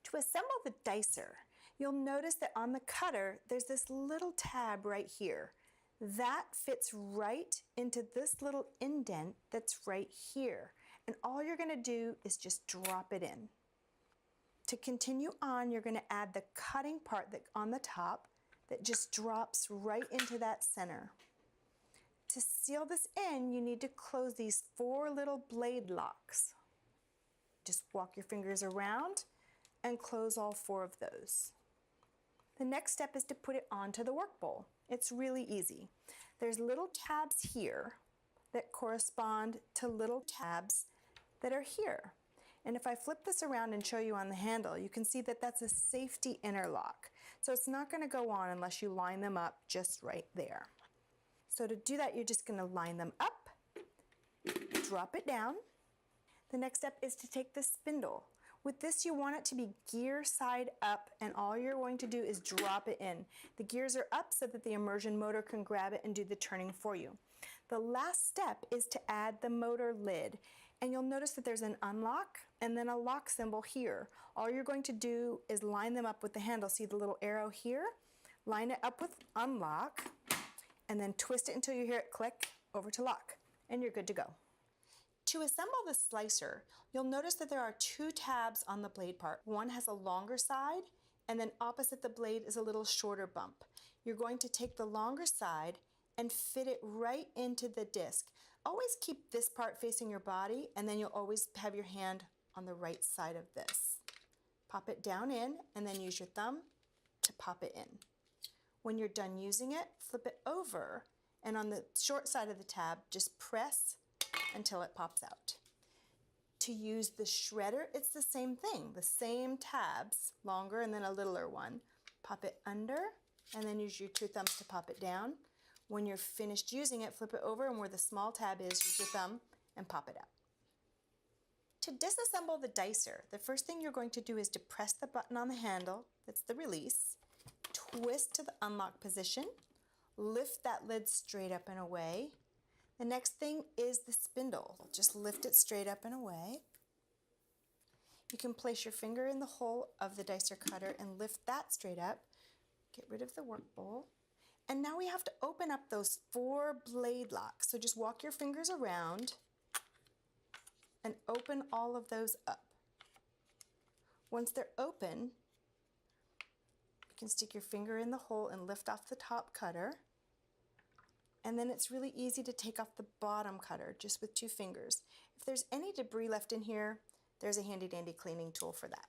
To assemble the dicer, you'll notice that on the cutter, there's this little tab right here. That fits right into this little indent that's right here. And all you're going to do is just drop it in. To continue on, you're going to add the cutting part that on the top that just drops right into that center. To seal this in, you need to close these 4 little blade locks. Just walk your fingers around and close all 4 of those. The next step is to put it onto the work bowl. It's really easy. There's little tabs here that correspond to little tabs that are here. And if I flip this around and show you on the handle, you can see that that's a safety interlock. So it's not going to go on unless you line them up just right there. So to do that, you're just going to line them up, drop it down. The next step is to take the spindle. With this, you want it to be gear side up, and all you're going to do is drop it in. The gears are up so that the immersion motor can grab it and do the turning for you. The last step is to add the motor lid, and you'll notice that there's an unlock and then a lock symbol here. All you're going to do is line them up with the handle. See the little arrow here? Line it up with unlock, and then twist it until you hear it click over to lock, and you're good to go. To assemble the slicer, you'll notice that there are 2 tabs on the blade part. One has a longer side, and then opposite the blade is a little shorter bump. You're going to take the longer side and fit it right into the disc. Always keep this part facing your body, and then you'll always have your hand on the right side of this. Pop it down in, and then use your thumb to pop it in. When you're done using it, flip it over, and on the short side of the tab, just press until it pops out. To use the shredder, it's the same thing, the same tabs, longer and then a littler one. Pop it under, and then use your 2 thumbs to pop it down. When you're finished using it, flip it over, and where the small tab is, use your thumb and pop it out. To disassemble the dicer, the first thing you're going to do is to press the button on the handle, that's the release, twist to the unlock position, lift that lid straight up and away. The next thing is the spindle. Just lift it straight up and away. You can place your finger in the hole of the dicer cutter and lift that straight up. Get rid of the work bowl. And now we have to open up those 4 blade locks. So just walk your fingers around and open all of those up. Once they're open, you can stick your finger in the hole and lift off the top cutter. And then it's really easy to take off the bottom cutter just with 2 fingers. If there's any debris left in here, there's a handy dandy cleaning tool for that.